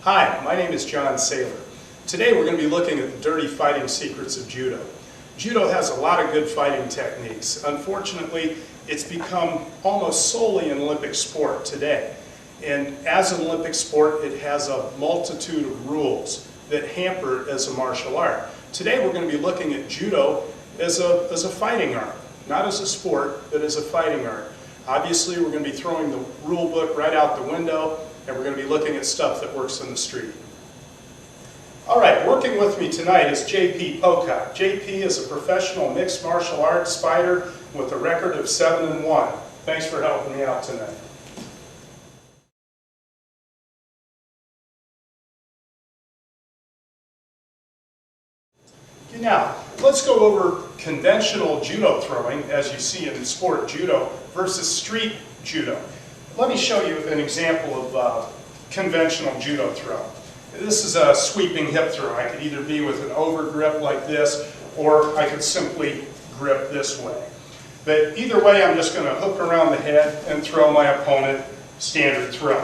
Hi, my name is John Saylor. Today we're going to be looking at the dirty fighting secrets of Judo. Judo has a lot of good fighting techniques. Unfortunately, it's become almost solely an Olympic sport today. And as an Olympic sport, it has a multitude of rules that hamper it as a martial art. Today we're going to be looking at Judo as a fighting art. Not as a sport, but as a fighting art. Obviously, we're going to be throwing the rule book right out the window, and we're going to be looking at stuff that works in the street. All right, working with me tonight is J.P. Pocock. J.P. is a professional mixed martial arts fighter with a record of 7-1. Thanks for helping me out tonight. Now, let's go over conventional judo throwing, as you see in sport judo, versus street judo. Let me show you an example of conventional judo throw. This is a sweeping hip throw. I could either be with an over grip like this, or I could simply grip this way. But either way, I'm just going to hook around the head and throw my opponent standard throw.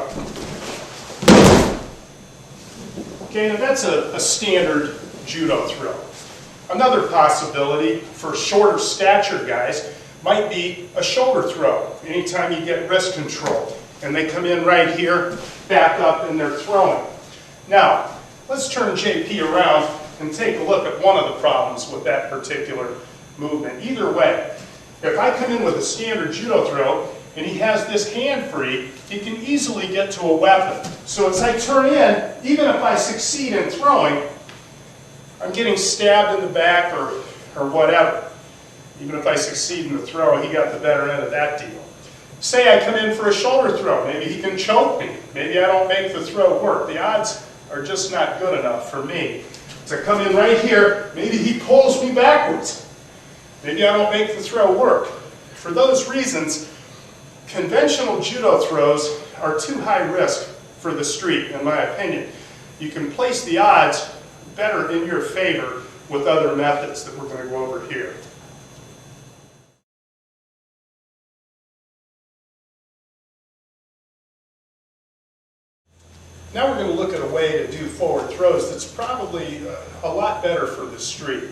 Okay, now that's a standard judo throw. Another possibility for shorter stature guys might be a shoulder throw. Anytime you get wrist control and they come in right here, back up, and they're throwing. Now, let's turn JP around and take a look at one of the problems with that particular movement. Either way, if I come in with a standard judo throw and he has this hand free, he can easily get to a weapon. So as I turn in, even if I succeed in throwing, I'm getting stabbed in the back or whatever. Even if I succeed in the throw, he got the better end of that deal. Say I come in for a shoulder throw. Maybe he can choke me. Maybe I don't make the throw work. The odds are just not good enough for me. To come in right here, maybe he pulls me backwards. Maybe I don't make the throw work. For those reasons, conventional judo throws are too high risk for the street, in my opinion. You can place the odds better in your favor with other methods that we're going to go over here. Now we're going to look at a way to do forward throws that's probably a lot better for the street.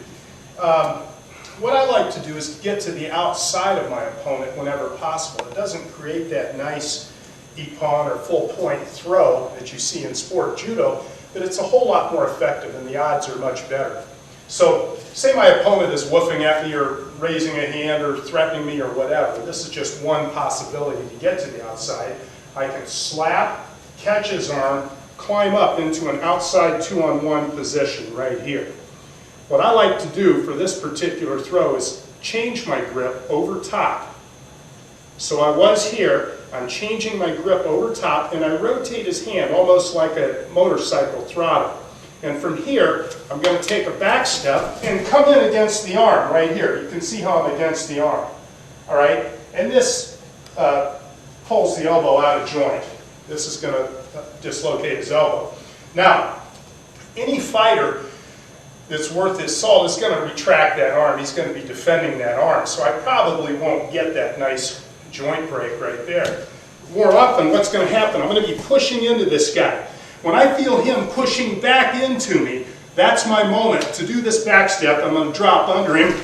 What I like to do is to get to the outside of my opponent whenever possible. It doesn't create that nice ippon or full point throw that you see in sport judo, but it's a whole lot more effective and the odds are much better. So say my opponent is woofing at me or raising a hand or threatening me or whatever. This is just one possibility to get to the outside. I can slap, catch his arm, climb up into an outside 2-on-1 position right here. What I like to do for this particular throw is change my grip over top. So I was here, I'm changing my grip over top, and I rotate his hand almost like a motorcycle throttle. And from here, I'm going to take a back step and come in against the arm right here. You can see how I'm against the arm. All right? And this pulls the elbow out of joint. This is going to dislocate his elbow. Now, any fighter that's worth his salt is going to retract that arm. He's going to be defending that arm. So I probably won't get that nice joint break right there. More often, what's going to happen, I'm going to be pushing into this guy. When I feel him pushing back into me, that's my moment to do this back step. I'm going to drop under him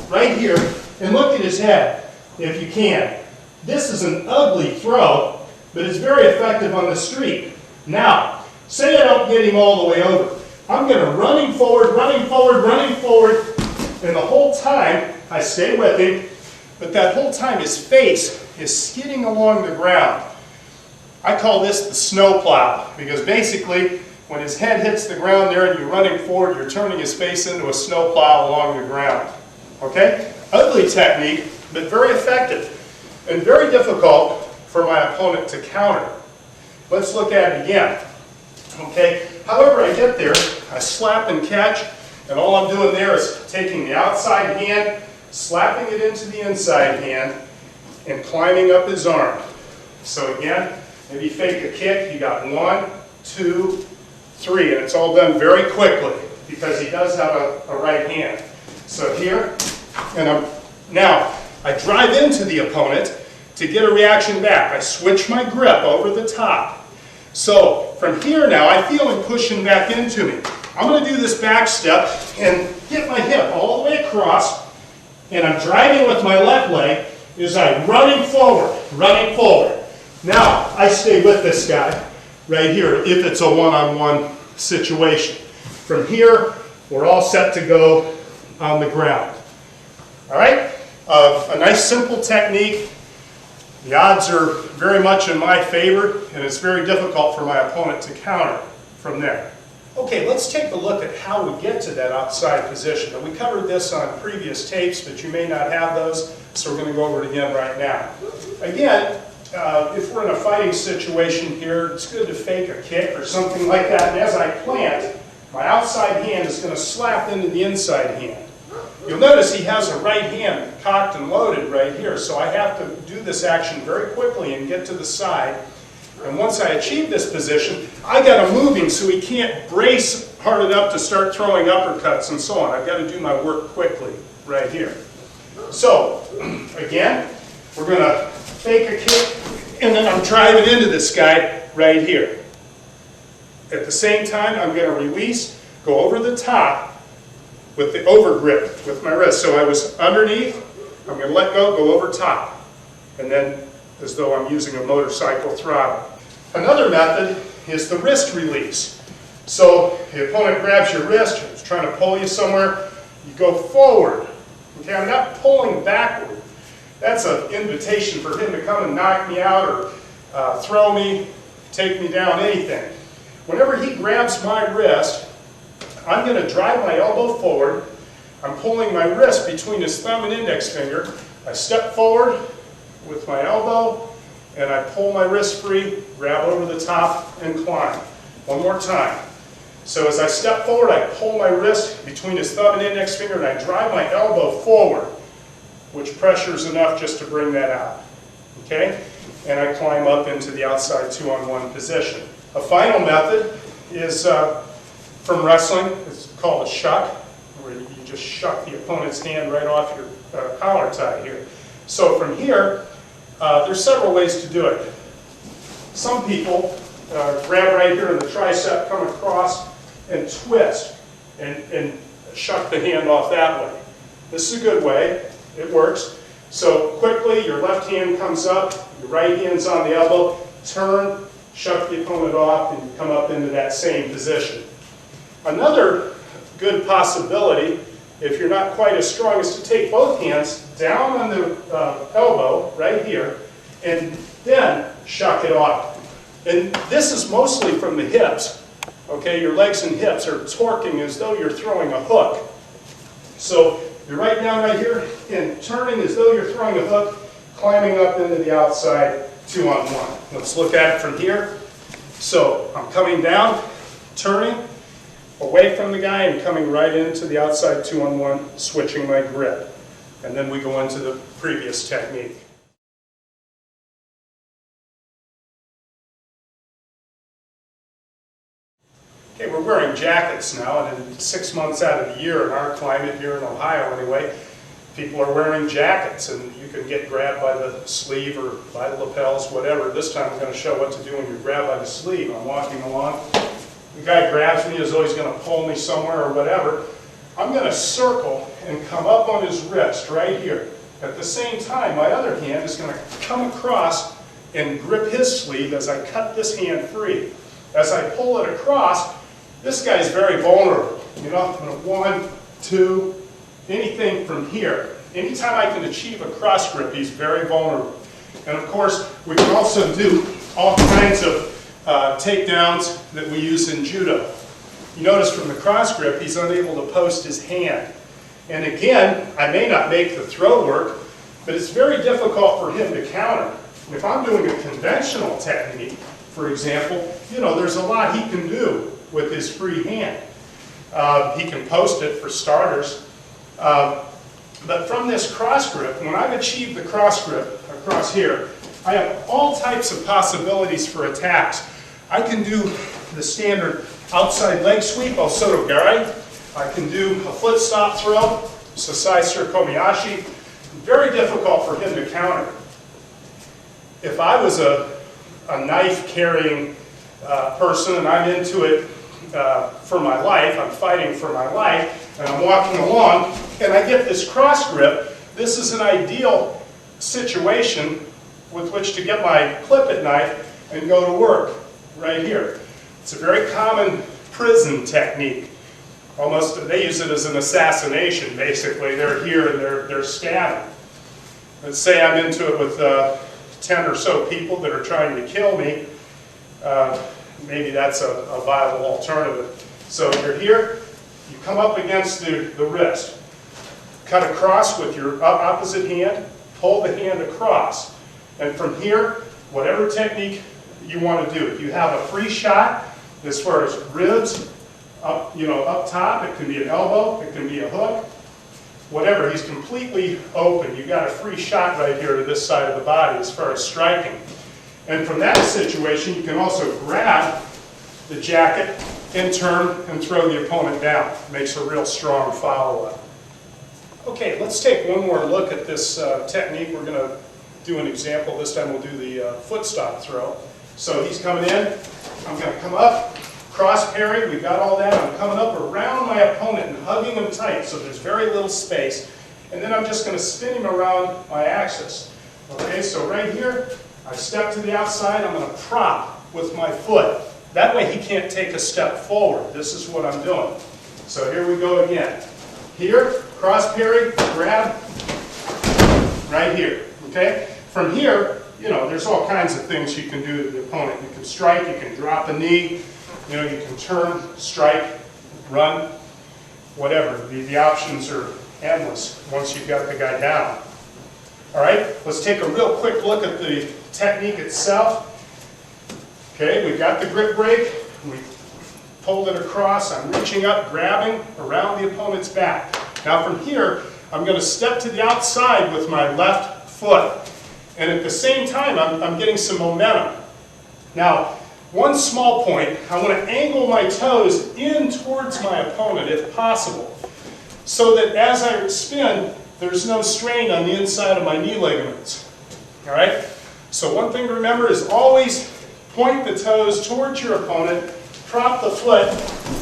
right here and look at his head, if you can. This is an ugly throw, but it's very effective on the street. Now, say I don't get him all the way over. I'm going to run him forward, and the whole time I stay with him, but that whole time his face is skidding along the ground. I call this the snow plow, because basically when his head hits the ground there and you're running forward, you're turning his face into a snow plow along the ground. Okay? Ugly technique, but very effective and very difficult for my opponent to counter. Let's look at it again. Okay? However I get there, I slap and catch, and all I'm doing there is taking the outside hand, slapping it into the inside hand, and climbing up his arm. So again, maybe fake a kick. You got 1, 2, 3, and it's all done very quickly because he does have a right hand. So here, and now I drive into the opponent to get a reaction back. I switch my grip over the top. So from here now, I feel him pushing back into me. I'm going to do this back step and get my hip all the way across, and I'm driving with my left leg as I'm running forward, running forward. Now, I stay with this guy right here if it's a one-on-one situation. From here, we're all set to go on the ground. All right? A nice simple technique. The odds are very much in my favor, and it's very difficult for my opponent to counter from there. Okay, let's take a look at how we get to that outside position. And we covered this on previous tapes, but you may not have those, so we're going to go over it again right now. Again, if we're in a fighting situation here, it's good to fake a kick or something like that. And as I plant, my outside hand is going to slap into the inside hand. You'll notice he has a right hand cocked and loaded right here, so I have to do this action very quickly and get to the side. And once I achieve this position, I got him moving so he can't brace hard enough to start throwing uppercuts and so on. I've got to do my work quickly right here. So, again, we're going to fake a kick, and then I'm driving into this guy right here. At the same time, I'm going to release, go over the top with the over grip with my wrist. So I was underneath, I'm going to let go over top, and then as though I'm using a motorcycle throttle. Another method is the wrist release. So the opponent grabs your wrist, is trying to pull you somewhere, you go forward. Okay, I'm not pulling backward. That's an invitation for him to come and knock me out or throw me, take me down, anything. Whenever he grabs my wrist, I'm going to drive my elbow forward. I'm pulling my wrist between his thumb and index finger. I step forward with my elbow, and I pull my wrist free, grab over the top, and climb. One more time. So as I step forward, I pull my wrist between his thumb and index finger, and I drive my elbow forward, which pressures enough just to bring that out. Okay? And I climb up into the outside two-on-one position. A final method is from wrestling. It's called a shuck, where you just shuck the opponent's hand right off your collar tie here. So from here, there's several ways to do it. Some people grab right here in the tricep, come across, and twist, and shuck the hand off that way. This is a good way. It works. So quickly, your left hand comes up, your right hand's on the elbow, turn, shuck the opponent off, and you come up into that same position. Another good possibility, if you're not quite as strong, is to take both hands down on the elbow, right here, and then shuck it off. And this is mostly from the hips. Okay, your legs and hips are torquing as though you're throwing a hook. So you're right down right here and turning as though you're throwing a hook, climbing up into the outside two-on-one. Let's look at it from here. So I'm coming down, turning away from the guy and coming right into the outside two-on-one, switching my grip. And then we go into the previous technique. Okay, we're wearing jackets now, and in 6 months out of the year, in our climate here in Ohio anyway, people are wearing jackets, and you can get grabbed by the sleeve or by the lapels, whatever. This time I'm going to show what to do when you're grabbed by the sleeve. I'm walking along. The guy grabs me as though he's going to pull me somewhere or whatever. I'm going to circle and come up on his wrist right here. At the same time, my other hand is going to come across and grip his sleeve as I cut this hand free. As I pull it across, this guy is very vulnerable. You know, I'm going to 1, 2, anything from here. Anytime I can achieve a cross grip, he's very vulnerable. And of course, we can also do all kinds of takedowns that we use in Judo. You notice from the cross grip, he's unable to post his hand. And again, I may not make the throw work, but it's very difficult for him to counter. If I'm doing a conventional technique, for example, you know, there's a lot he can do with his free hand. He can post it for starters. But from this cross grip, when I've achieved the cross grip across here, I have all types of possibilities for attacks. I can do the standard outside leg sweep, El Soto Garai. I can do a foot stop throw, Sasai Surkomiyashi. Very difficult for him to counter. If I was a knife-carrying person, and I'm into it for my life. I'm fighting for my life, and I'm walking along, and I get this cross grip. This is an ideal situation with which to get my clip-it knife and go to work right here. It's a very common prison technique. Almost, they use it as an assassination, basically. They're here and they're stabbing. Let's say I'm into it with 10 or so people that are trying to kill me. Maybe that's a viable alternative. So you're here, you come up against the wrist. Cut across with your opposite hand, pull the hand across. And from here, whatever technique you want to do. If you have a free shot, as far as ribs, up top, it can be an elbow, it can be a hook, whatever. He's completely open. You've got a free shot right here to this side of the body as far as striking. And from that situation, you can also grab the jacket and turn and throw the opponent down. Makes a real strong follow-up. Okay, let's take one more look at this technique. We're going to do an example. This time we'll do the foot stop throw. So he's coming in. I'm going to come up, cross parry. We've got all that. I'm coming up around my opponent and hugging him tight so there's very little space. And then I'm just going to spin him around my axis. Okay, so right here, I step to the outside. I'm going to prop with my foot. That way he can't take a step forward. This is what I'm doing. So here we go again. Here, cross parry, grab, right here. Okay? From here, there's all kinds of things you can do to the opponent. You can strike, you can drop a knee, you can turn, strike, run, whatever. The options are endless once you've got the guy down. All right, let's take a real quick look at the technique itself. Okay, we've got the grip break. We pulled it across. I'm reaching up, grabbing around the opponent's back. Now from here, I'm going to step to the outside with my left foot. And at the same time, I'm getting some momentum. Now, one small point, I want to angle my toes in towards my opponent if possible, so that as I spin, there's no strain on the inside of my knee ligaments. All right? So one thing to remember is always point the toes towards your opponent, prop the foot,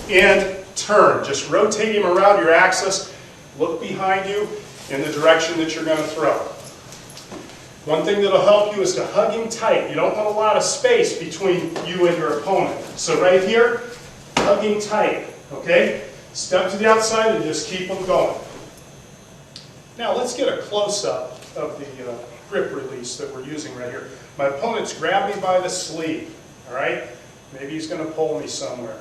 and turn. Just rotate him around your axis, look behind you in the direction that you're going to throw. One thing that'll help you is to hug him tight. You don't want a lot of space between you and your opponent. So right here, hug him tight, okay? Step to the outside and just keep them going. Now let's get a close-up of the grip release that we're using right here. My opponent's grabbed me by the sleeve, all right? Maybe he's going to pull me somewhere.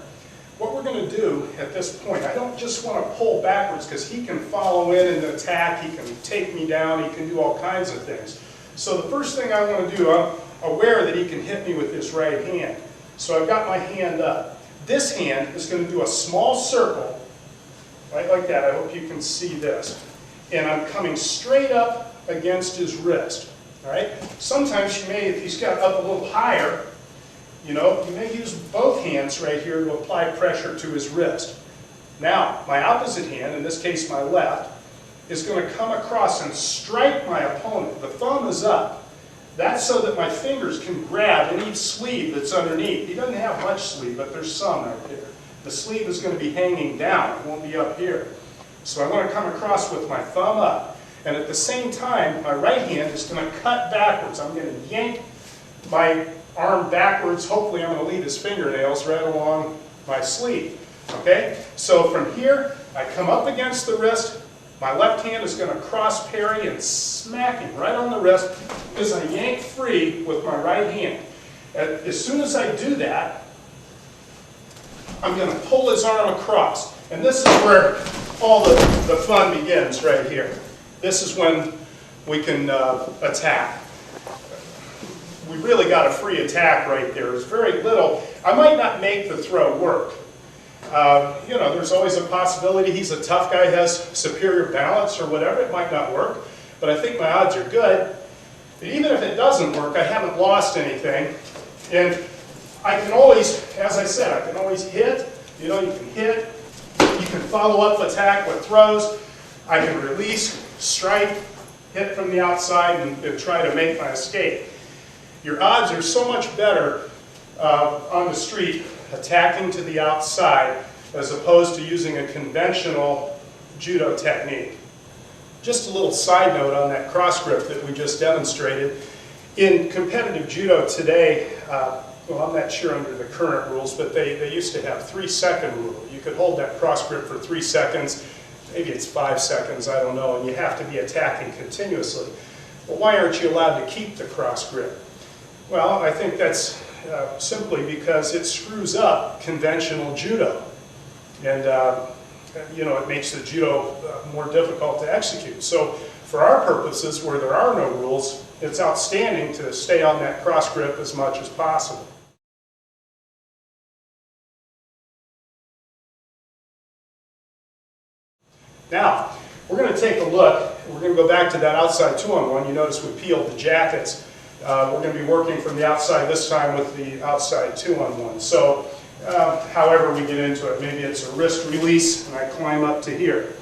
What we're going to do at this point, I don't just want to pull backwards because he can follow in and attack, he can take me down, he can do all kinds of things. So the first thing I want to do, I'm aware that he can hit me with this right hand. So I've got my hand up. This hand is going to do a small circle, right like that. I hope you can see this. And I'm coming straight up against his wrist. All right? Sometimes you may, if he's got up a little higher, you may use both hands right here to apply pressure to his wrist. Now, my opposite hand, in this case my left, is going to come across and strike my opponent. The thumb is up. That's so that my fingers can grab any sleeve that's underneath. He doesn't have much sleeve, but there's some right there. The sleeve is going to be hanging down. It won't be up here. So I want to come across with my thumb up. And at the same time, my right hand is going to cut backwards. I'm going to yank my arm backwards. Hopefully I'm going to leave his fingernails right along my sleeve. Okay? So from here, I come up against the wrist. My left hand is going to cross parry and smack him right on the wrist as I yank free with my right hand. As soon as I do that, I'm going to pull his arm across. And this is where all the fun begins right here. This is when we can attack. We really got a free attack right there. There's very little. I might not make the throw work. There's always a possibility he's a tough guy, has superior balance or whatever. It might not work, but I think my odds are good. But even if it doesn't work, I haven't lost anything. And I can always, as I said, I can always hit. You can hit. You can follow up attack with throws. I can release, strike, hit from the outside, and try to make my escape. Your odds are so much better on the street, attacking to the outside, as opposed to using a conventional judo technique. Just a little side note on that cross grip that we just demonstrated. In competitive judo today, well, I'm not sure under the current rules, but they used to have 3-second rule. You could hold that cross grip for 3 seconds, maybe it's 5 seconds, I don't know, and you have to be attacking continuously. Well, why aren't you allowed to keep the cross grip? Well, I think that's simply because it screws up conventional judo. And you know, it makes the judo more difficult to execute. So for our purposes, where there are no rules, it's outstanding to stay on that cross grip as much as possible. Now, we're going to take a look. We're going to go back to that outside 2-on-1. You notice we peeled the jackets. We're going to be working from the outside this time with the outside 2-on-1. So, however we get into it, maybe it's a wrist release and I climb up to here.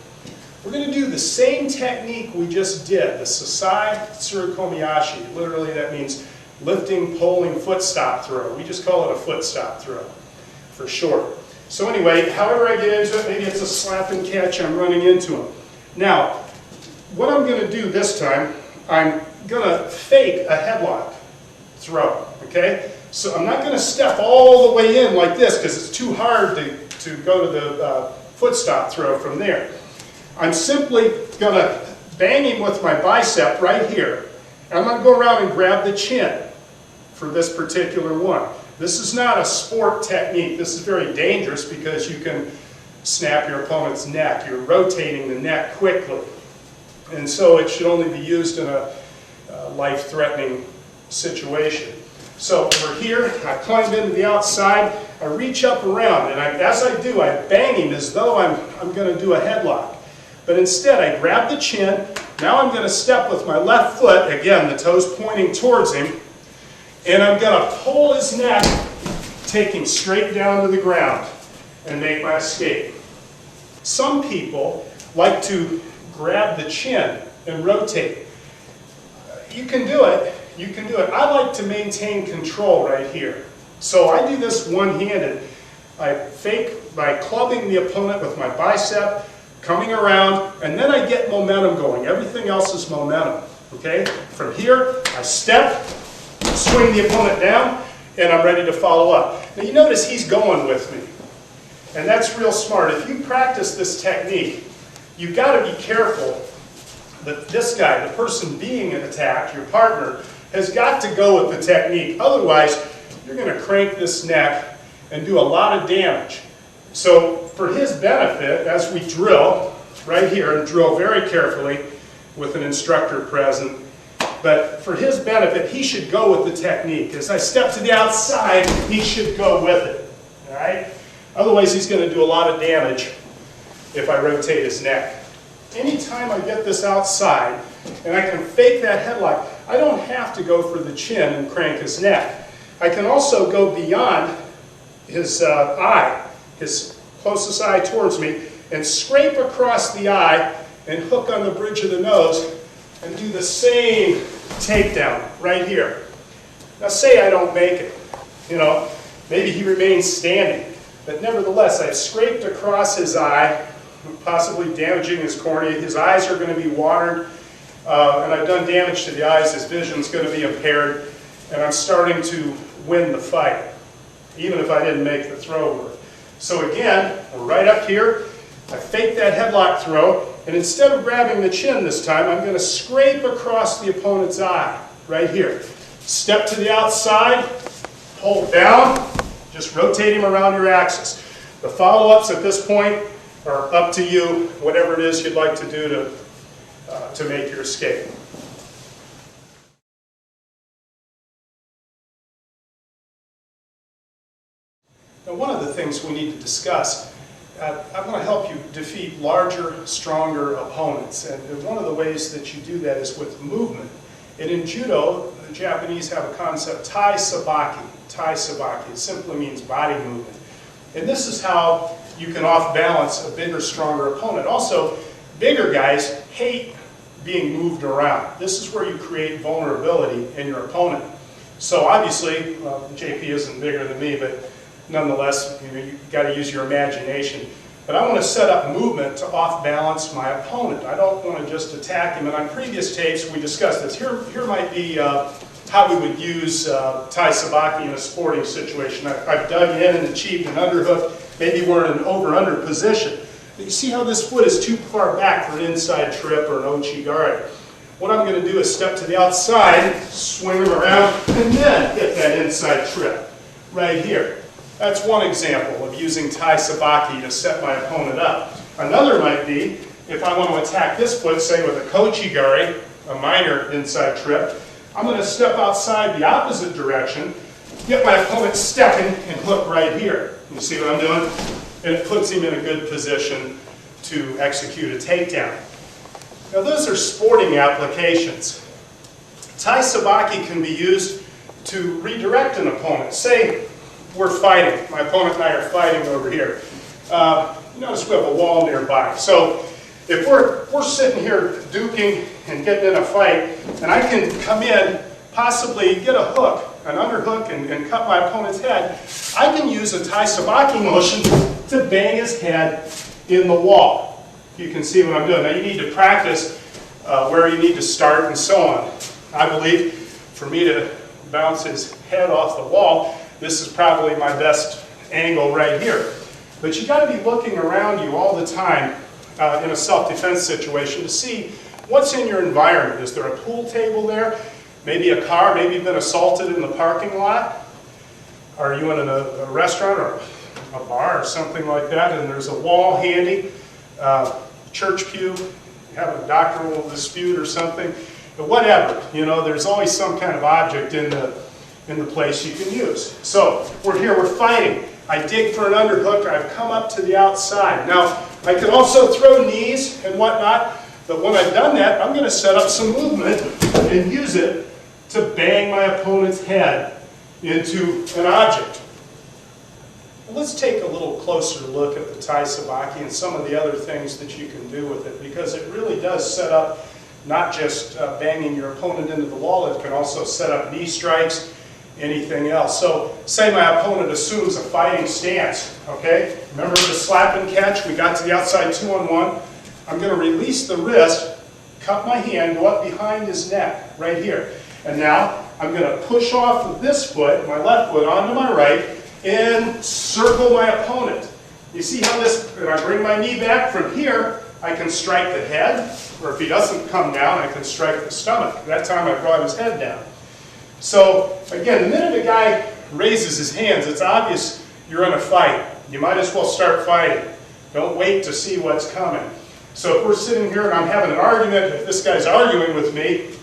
We're going to do the same technique we just did, the Sasai Tsurukomiyashi. Literally that means lifting, pulling, foot stop throw. We just call it a foot stop throw for short. So anyway, however I get into it, maybe it's a slap and catch, I'm running into him. Now, what I'm going to do this time, I'm going to fake a headlock throw, okay? So I'm not going to step all the way in like this because it's too hard to go to the foot stop throw from there. I'm simply going to bang him with my bicep right here. I'm going to go around and grab the chin for this particular one. This is not a sport technique. This is very dangerous because you can snap your opponent's neck. You're rotating the neck quickly. And so it should only be used in a life-threatening situation. So we're here, I climb into the outside, I reach up around, and as I do, I bang him as though I'm going to do a headlock. But instead, I grab the chin, now I'm going to step with my left foot, again, the toes pointing towards him, and I'm going to pull his neck, take him straight down to the ground, and make my escape. Some people like to grab the chin and rotate. You can do it. You can do it. I like to maintain control right here. So I do this one-handed. I fake by clubbing the opponent with my bicep, coming around, and then I get momentum going. Everything else is momentum. Okay? From here, I step, swing the opponent down, and I'm ready to follow up. Now you notice he's going with me. And that's real smart. If you practice this technique, you've got to be careful that this guy, the person being attacked, your partner, has got to go with the technique. Otherwise, you're going to crank this neck and do a lot of damage. So for his benefit, as we drill right here, and drill very carefully with an instructor present, but for his benefit, he should go with the technique. As I step to the outside, he should go with it. All right? Otherwise, he's going to do a lot of damage if I rotate his neck. Anytime I get this outside, and I can fake that headlock, I don't have to go for the chin and crank his neck. I can also go beyond his eye, his closest eye towards me, and scrape across the eye and hook on the bridge of the nose and do the same takedown right here. Now say I don't make it, you know, maybe he remains standing, but nevertheless I've scraped across his eye, possibly damaging his cornea. His eyes are going to be watered, and I've done damage to the eyes. His vision's going to be impaired, and I'm starting to win the fight, even if I didn't make the throw work. So again, we're right up here. I fake that headlock throw, and instead of grabbing the chin this time, I'm going to scrape across the opponent's eye, right here. Step to the outside, pull down, just rotate him around your axis. The follow-ups at this point are up to you, whatever it is you'd like to do to make your escape. Now, one of the things we need to discuss, I want to help you defeat larger, stronger opponents. And one of the ways that you do that is with movement. And in Judo, the Japanese have a concept, tai sabaki. Tai sabaki. It simply means body movement. And this is how you can off-balance a bigger, stronger opponent. Also, bigger guys hate being moved around. This is where you create vulnerability in your opponent. So obviously, well, JP isn't bigger than me, but nonetheless, you've got to use your imagination. But I want to set up movement to off-balance my opponent. I don't want to just attack him. And on previous tapes, we discussed this. Here might be how we would use Tai Sabaki in a sporting situation. I've dug in and achieved an underhook. Maybe we're in an over-under position. But you see how this foot is too far back for an inside trip or an Ouchigari. What I'm going to do is step to the outside, swing him around, and then hit that inside trip right here. That's one example of using Tai Sabaki to set my opponent up. Another might be, if I want to attack this foot, say with a Kochigari, a minor inside trip, I'm going to step outside the opposite direction, get my opponent stepping, and hook right here. You see what I'm doing? And it puts him in a good position to execute a takedown. Now those are sporting applications. Tai Sabaki can be used to redirect an opponent. Say we're fighting. My opponent and I are fighting over here. Notice we have a wall nearby. So if we're sitting here duking and getting in a fight, and I can come in, possibly get a hook, an underhook, and cut my opponent's head, I can use a Tai Sabaki motion to bang his head in the wall. You can see what I'm doing. Now you need to practice where you need to start and so on. I believe for me to bounce his head off the wall, this is probably my best angle right here. But you got to be looking around you all the time in a self-defense situation to see what's in your environment. Is there a pool table there? Maybe a car? Maybe you've been assaulted in the parking lot? Are you in a restaurant or a bar or something like that and there's a wall handy? Church pew, you have a doctoral dispute or something, but whatever, there's always some kind of object in the place you can use. So we're here, we're fighting. I dig for an underhook, I've come up to the outside. Now, I can also throw knees and whatnot, but when I've done that, I'm going to set up some movement and use it to bang my opponent's head into an object. Let's take a little closer look at the Tai Sabaki and some of the other things that you can do with it, because it really does set up not just banging your opponent into the wall, it can also set up knee strikes, anything else. So say my opponent assumes a fighting stance, okay? Remember the slap and catch? We got to the outside 2-on-1. I'm going to release the wrist, cut my hand, go up behind his neck, right here. And now I'm going to push off of this foot, my left foot, onto my right, and circle my opponent. You see how this, when I bring my knee back from here, I can strike the head, or if he doesn't come down, I can strike the stomach. That time I brought his head down. So again, the minute a guy raises his hands, it's obvious you're in a fight. You might as well start fighting. Don't wait to see what's coming. So if we're sitting here and I'm having an argument, if this guy's arguing with me,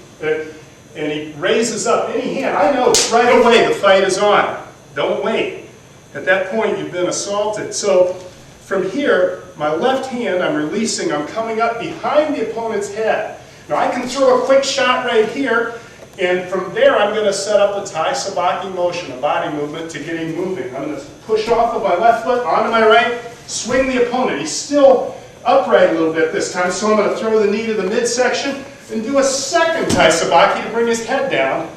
and he raises up any hand, I know right away the fight is on. Don't wait. At that point, you've been assaulted. So from here, my left hand, I'm releasing, I'm coming up behind the opponent's head. Now I can throw a quick shot right here, and from there I'm going to set up a Tai Sabaki motion, a body movement to get him moving. I'm going to push off of my left foot onto my right, swing the opponent. He's still upright a little bit this time, so I'm going to throw the knee to the midsection and do a second Tai Sabaki to bring his head down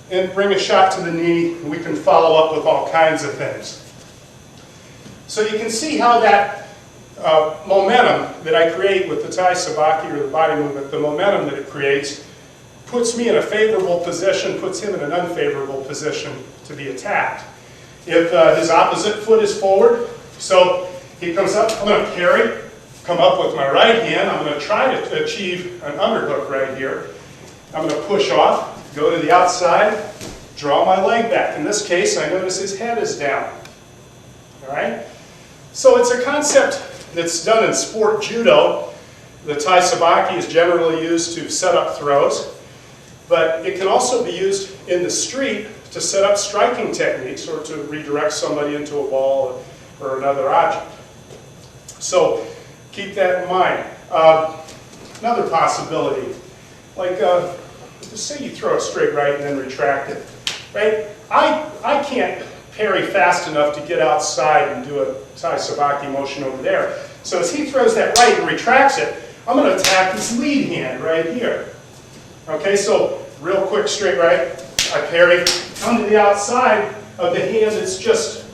and bring a shot to the knee. We can follow up with all kinds of things. So you can see how that momentum that I create with the Tai Sabaki or the body movement, the momentum that it creates, puts me in a favorable position, puts him in an unfavorable position to be attacked. If his opposite foot is forward, so he comes up, I'm going to parry, come up with my right hand, I'm going to try to achieve an underhook right here. I'm going to push off, go to the outside, draw my leg back. In this case, I notice his head is down. All right? So it's a concept that's done in sport judo. The Tai Sabaki is generally used to set up throws, but it can also be used in the street to set up striking techniques or to redirect somebody into a ball or another object. So keep that in mind. Another possibility, like just say you throw a straight right and then retract it, right? I can't parry fast enough to get outside and do a Tai Sabaki motion over there. So as he throws that right and retracts it, I'm going to attack his lead hand right here. Okay, so real quick straight right. I parry onto the outside of the hand that's just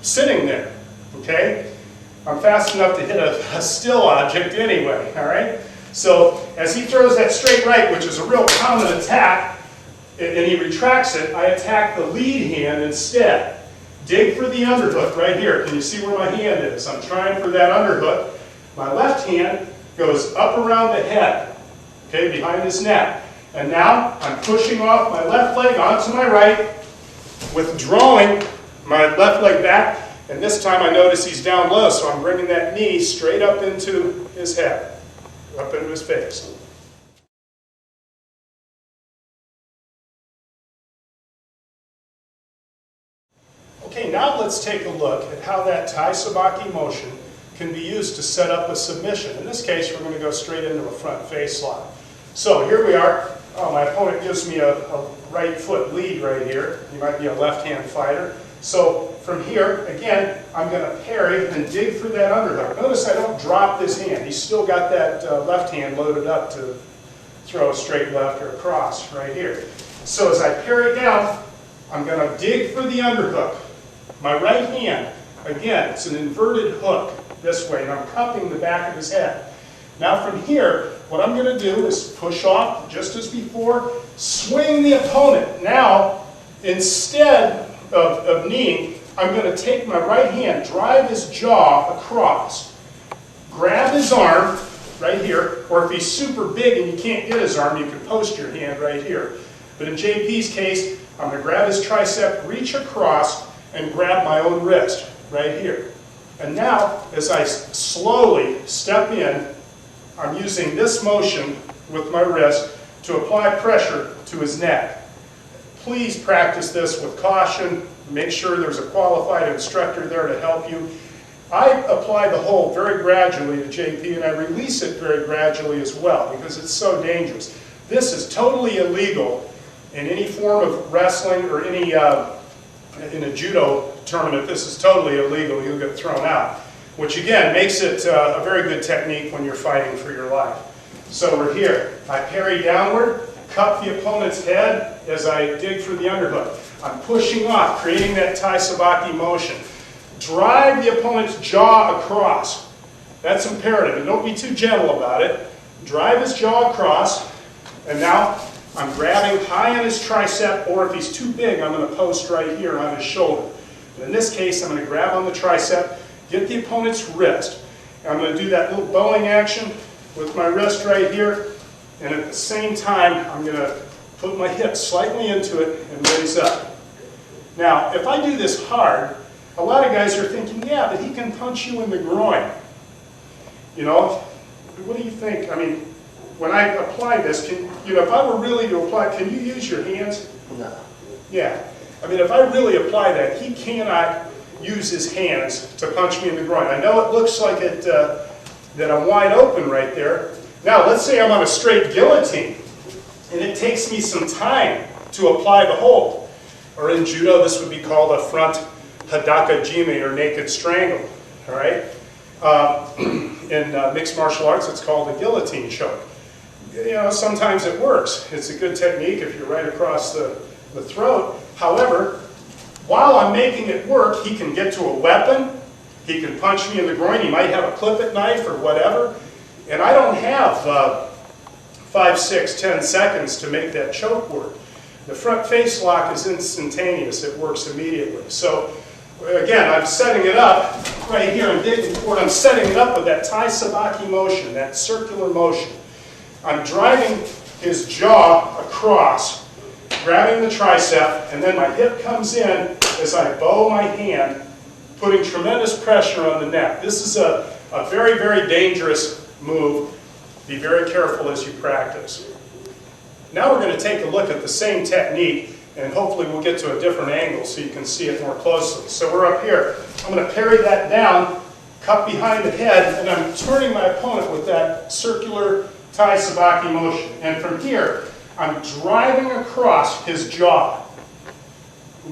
sitting there, okay? I'm fast enough to hit a still object anyway, all right? So as he throws that straight right, which is a real common attack, and he retracts it, I attack the lead hand instead. Dig for the underhook right here. Can you see where my hand is? I'm trying for that underhook. My left hand goes up around the head, okay, behind his neck. And now I'm pushing off my left leg onto my right, withdrawing my left leg back, and this time I notice he's down low, so I'm bringing that knee straight up into his head, up into his face. Okay, now let's take a look at how that Tai Sabaki motion can be used to set up a submission. In this case, we're going to go straight into a front face lock. So here we are. Oh, my opponent gives me a right foot lead right here. He might be a left-hand fighter. So from here, again, I'm going to parry and dig for that underhook. Notice I don't drop this hand. He's still got that left hand loaded up to throw a straight left or a cross right here. So as I parry down, I'm going to dig for the underhook. My right hand, again, it's an inverted hook this way, and I'm cupping the back of his head. Now from here, what I'm going to do is push off, just as before, swing the opponent. Now, instead of kneeing, I'm going to take my right hand, drive his jaw across, grab his arm right here, or if he's super big and you can't get his arm, you can post your hand right here. But in JP's case, I'm going to grab his tricep, reach across, and grab my own wrist right here. And now, as I slowly step in, I'm using this motion with my wrist to apply pressure to his neck. Please practice this with caution. Make sure there's a qualified instructor there to help you. I apply the hold very gradually to JP, and I release it very gradually as well because it's so dangerous. This is totally illegal in any form of wrestling or any in a judo tournament. This is totally illegal. You'll get thrown out, which again makes it a very good technique when you're fighting for your life. So we're here. I parry downward, cup the opponent's head as I dig for the underhook. I'm pushing off, creating that Tai Sabaki motion. Drive the opponent's jaw across. That's imperative, and don't be too gentle about it. Drive his jaw across, and now I'm grabbing high on his tricep, or if he's too big, I'm going to post right here on his shoulder. But in this case, I'm going to grab on the tricep, get the opponent's wrist. And I'm going to do that little bowing action with my wrist right here, and at the same time, I'm going to put my hips slightly into it and raise up. Now, if I do this hard, a lot of guys are thinking, yeah, but he can punch you in the groin. You know, what do you think? I mean, when I apply this, if I were really to apply, can you use your hands? No. Yeah. I mean, if I really apply that, he cannot use his hands to punch me in the groin. I know it looks like it, that I'm wide open right there. Now, let's say I'm on a straight guillotine, and it takes me some time to apply the hold. Or in judo, this would be called a front hadaka jime, or naked strangle. All right? In mixed martial arts, it's called a guillotine choke. You know, sometimes it works. It's a good technique if you're right across the throat. However, while I'm making it work, he can get to a weapon. He can punch me in the groin. He might have a clip-it knife or whatever. And I don't have 5, 6, 10 seconds to make that choke work. The front face lock is instantaneous. It works immediately. So again, I'm setting it up right here. I'm setting it up with that Tai Sabaki motion, that circular motion. I'm driving his jaw across, grabbing the tricep, and then my hip comes in as I bow my hand, putting tremendous pressure on the neck. This is a very, very dangerous move. Be very careful as you practice. Now we're going to take a look at the same technique, and hopefully we'll get to a different angle so you can see it more closely. So we're up here. I'm going to parry that down, cup behind the head, and I'm turning my opponent with that circular Tai Sabaki motion. And from here, I'm driving across his jaw.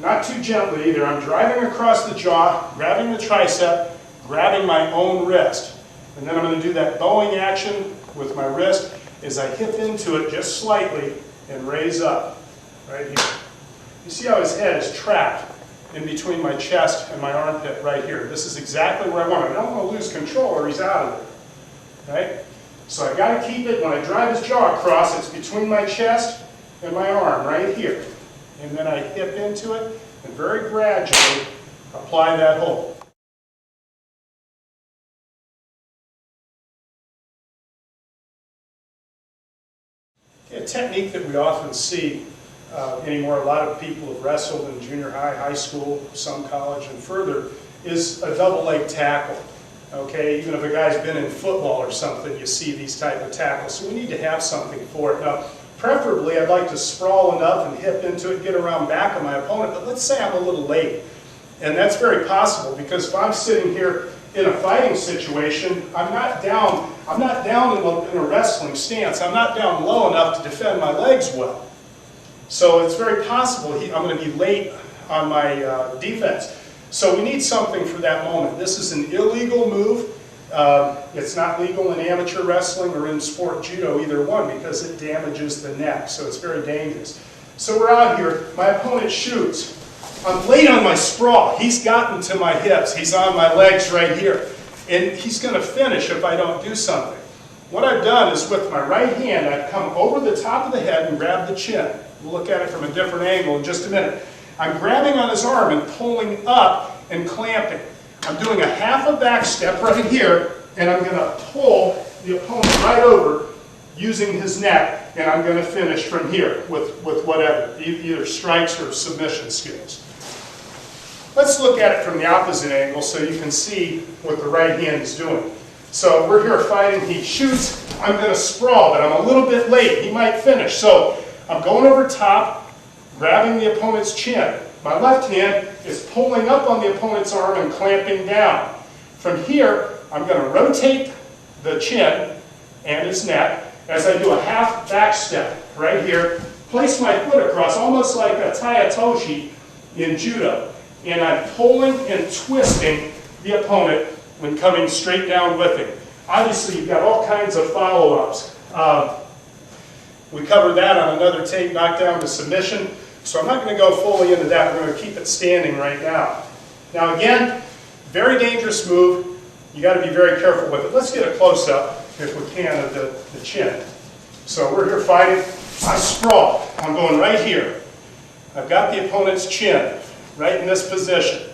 Not too gently either. I'm driving across the jaw, grabbing the tricep, grabbing my own wrist. And then I'm going to do that bowing action with my wrist as I hip into it just slightly and raise up right here. You see how his head is trapped in between my chest and my armpit right here. This is exactly where I want him. I don't want to lose control or he's out of there. Right? So I've got to keep it, when I drive his jaw across, it's between my chest and my arm right here. And then I hip into it and very gradually apply that hold. A technique that we often see anymore, a lot of people have wrestled in junior high, high school, some college and further, is a double leg tackle. Okay, even if a guy's been in football or something, you see these type of tackles. So we need to have something for it. Now, preferably I'd like to sprawl enough and hip into it, get around back of my opponent, but let's say I'm a little late. And that's very possible because if I'm sitting here in a fighting situation, I'm not down in a wrestling stance. I'm not down low enough to defend my legs well. So it's very possible I'm going to be late on my defense. So we need something for that moment. This is an illegal move. It's not legal in amateur wrestling or in sport judo, either one, because it damages the neck. So it's very dangerous. So we're out here. My opponent shoots. I'm late on my sprawl. He's gotten to my hips. He's on my legs right here. And he's going to finish if I don't do something. What I've done is with my right hand, I've come over the top of the head and grabbed the chin. We'll look at it from a different angle in just a minute. I'm grabbing on his arm and pulling up and clamping. I'm doing a half a back step right here, and I'm going to pull the opponent right over using his neck, and I'm going to finish from here with whatever, either strikes or submission skills. Let's look at it from the opposite angle so you can see what the right hand is doing. So we're here fighting, he shoots, I'm going to sprawl, but I'm a little bit late, he might finish. So I'm going over top, grabbing the opponent's chin. My left hand is pulling up on the opponent's arm and clamping down. From here, I'm going to rotate the chin and his neck as I do a half back step right here, place my foot across almost like a tayatoshi in judo. And I'm pulling and twisting the opponent when coming straight down with him. Obviously, you've got all kinds of follow-ups. We covered that on another tape, knockdown to submission. So I'm not going to go fully into that. We're going to keep it standing right now. Now again, very dangerous move. You got to be very careful with it. Let's get a close-up, if we can, of the chin. So we're here fighting. I sprawl. I'm going right here. I've got the opponent's chin right in this position.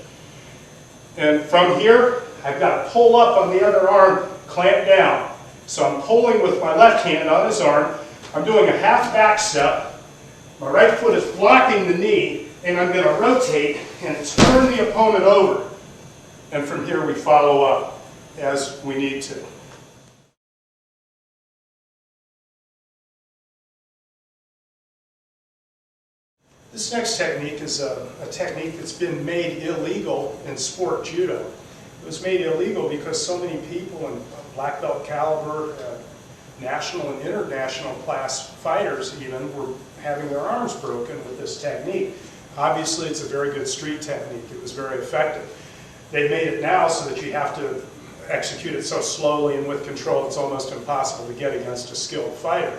And from here, I've got to pull up on the other arm, clamp down. So I'm pulling with my left hand on his arm. I'm doing a half back step. My right foot is blocking the knee, and I'm going to rotate and turn the opponent over. And from here we follow up as we need to. This next technique is a technique that's been made illegal in sport judo. It was made illegal because so many people in black belt caliber, national and international class fighters even, were having their arms broken with this technique. Obviously, it's a very good street technique. It was very effective. They made it now so that you have to execute it so slowly and with control it's almost impossible to get against a skilled fighter.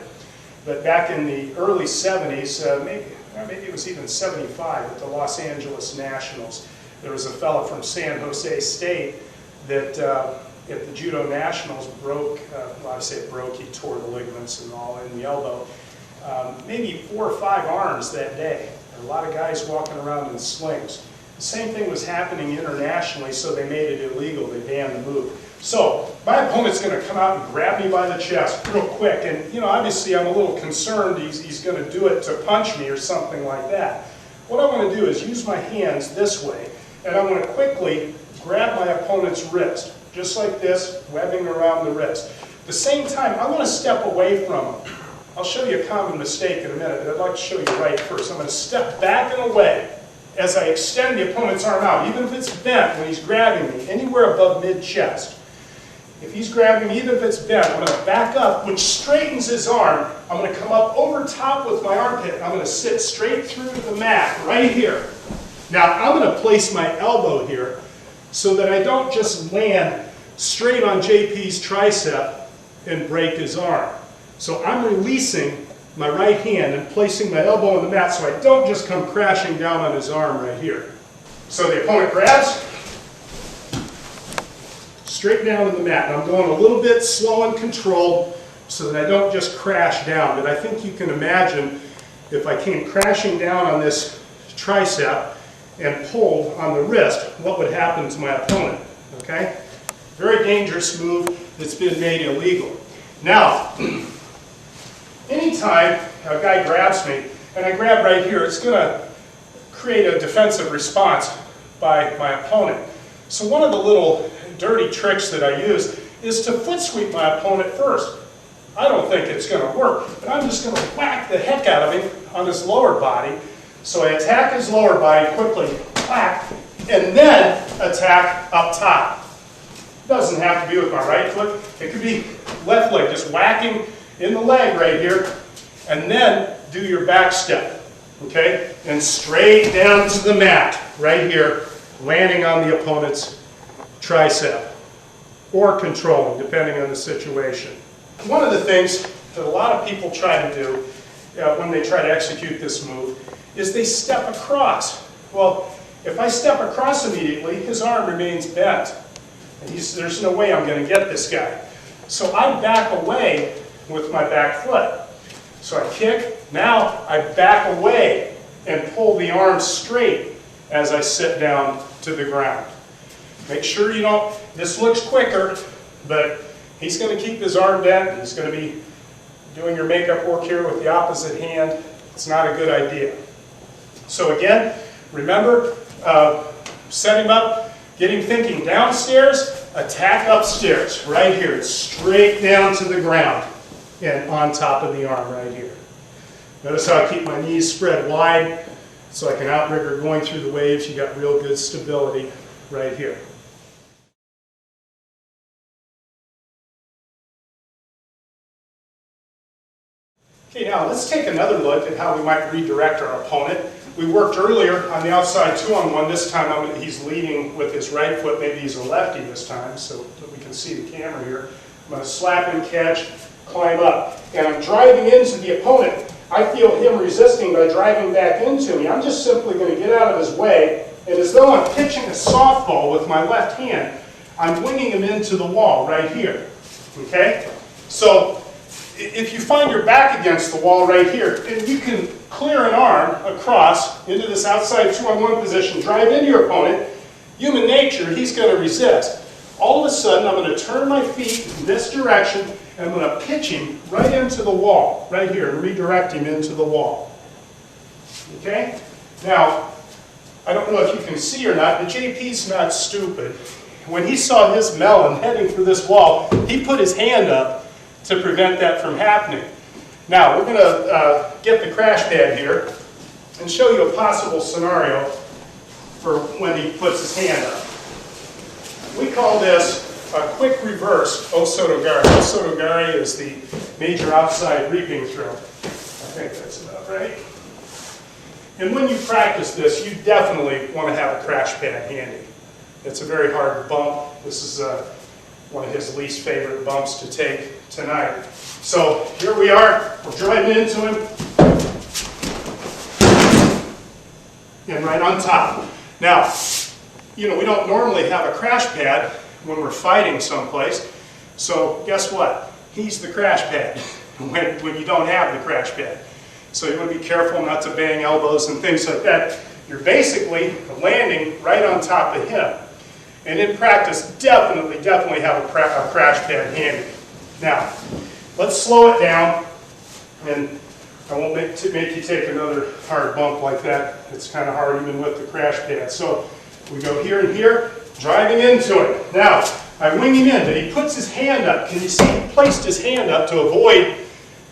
But back in the early 70s, maybe it was even 75, at the Los Angeles Nationals, there was a fellow from San Jose State that at the Judo Nationals broke, well I say broke, he tore the ligaments and all in the elbow, maybe 4 or 5 arms that day. A lot of guys walking around in slings. The same thing was happening internationally, so they made it illegal. They banned the move. So my opponent's going to come out and grab me by the chest real quick, and obviously I'm a little concerned he's going to do it to punch me or something like that. What I want to do is use my hands this way, and I'm going to quickly grab my opponent's wrist, just like this, webbing around the wrist. At the same time, I want to step away from him. I'll show you a common mistake in a minute, but I'd like to show you right first. I'm going to step back and away as I extend the opponent's arm out, even if it's bent when he's grabbing me, anywhere above mid-chest. If he's grabbing me, even if it's bent, I'm going to back up, which straightens his arm. I'm going to come up over top with my armpit, and I'm going to sit straight through the mat right here. Now, I'm going to place my elbow here so that I don't just land straight on JP's tricep and break his arm. So I'm releasing my right hand and placing my elbow on the mat so I don't just come crashing down on his arm right here. So the opponent grabs, straight down to the mat. And I'm going a little bit slow and controlled so that I don't just crash down. But I think you can imagine if I came crashing down on this tricep and pulled on the wrist, what would happen to my opponent, okay? Very dangerous move that's been made illegal. Now, anytime a guy grabs me, and I grab right here, it's going to create a defensive response by my opponent. So one of the little dirty tricks that I use is to foot sweep my opponent first. I don't think it's going to work, but I'm just going to whack the heck out of him on his lower body. So I attack his lower body quickly, whack, and then attack up top. It doesn't have to be with my right foot. It could be left leg, just whacking in the leg right here, and then do your back step, okay? And straight down to the mat, right here, landing on the opponent's tricep, or controlling, depending on the situation. One of the things that a lot of people try to do when they try to execute this move is they step across. Well, if I step across immediately, his arm remains bent. And there's no way I'm going to get this guy. So I back away with my back foot. So I kick, now I back away and pull the arm straight as I sit down to the ground. Make sure you don't, this looks quicker, but he's going to keep his arm bent. He's going to be doing your makeup work here with the opposite hand. It's not a good idea. So again, remember, set him up, get him thinking downstairs, attack upstairs, right here, straight down to the ground and on top of the arm right here. Notice how I keep my knees spread wide so I can outrigger going through the waves. You got real good stability right here. Okay, now let's take another look at how we might redirect our opponent. We worked earlier on the outside 2-on-1. This time he's leading with his right foot. Maybe he's a lefty this time, so that we can see the camera here. I'm going to slap and catch, climb up. And I'm driving into the opponent. I feel him resisting by driving back into me. I'm just simply going to get out of his way. And as though I'm pitching a softball with my left hand, I'm winging him into the wall right here. Okay? So if you find your back against the wall right here, and you can clear an arm across into this outside 2-on-1 position, drive into your opponent, human nature, he's going to resist. All of a sudden, I'm going to turn my feet in this direction, and I'm going to pitch him right into the wall, right here, and redirect him into the wall. Okay? Now, I don't know if you can see or not, but JP's not stupid. When he saw his melon heading for this wall, he put his hand up to prevent that from happening. Now, we're going to get the crash pad here and show you a possible scenario for when he puts his hand up. We call this a quick reverse osotogari. Osotogari is the major outside reaping throw. I think that's about right. And when you practice this, you definitely want to have a crash pad handy. It's a very hard bump. This is one of his least favorite bumps to take tonight. So here we are, we're driving into him, and right on top. Now, you know, we don't normally have a crash pad when we're fighting someplace, so guess what? He's the crash pad when you don't have the crash pad. So you want to be careful not to bang elbows and things like that. You're basically landing right on top of him. And in practice, definitely have a crash pad handy. Now, let's slow it down, and I won't make you take another hard bump like that. It's kind of hard even with the crash pad. So we go here and here, driving into it. Now, I wing him in, but he puts his hand up. Can you see he placed his hand up to avoid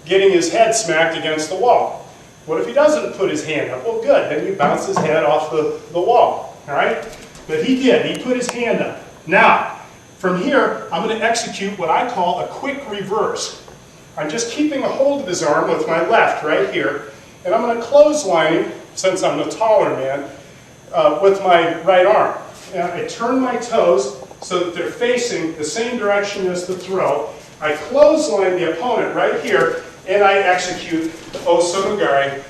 getting his head smacked against the wall? What if he doesn't put his hand up? Well, good. Then you bounce his head off the wall. All right? But he did. He put his hand up. Now, from here, I'm going to execute what I call a quick reverse. I'm just keeping a hold of his arm with my left right here, and I'm going to clothesline him, since I'm the taller man, with my right arm. And I turn my toes so that they're facing the same direction as the throw. I clothesline the opponent right here, and I execute the Osotogari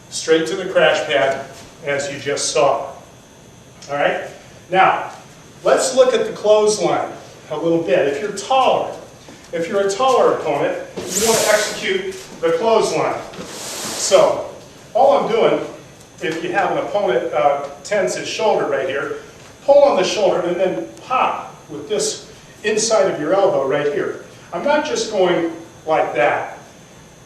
straight to the crash pad, as you just saw. All right? Now, let's look at the clothesline a little bit. If you're a taller opponent, you want to execute the clothesline. So, all I'm doing, if you have an opponent tense his shoulder right here, pull on the shoulder and then pop with this inside of your elbow right here. I'm not just going like that.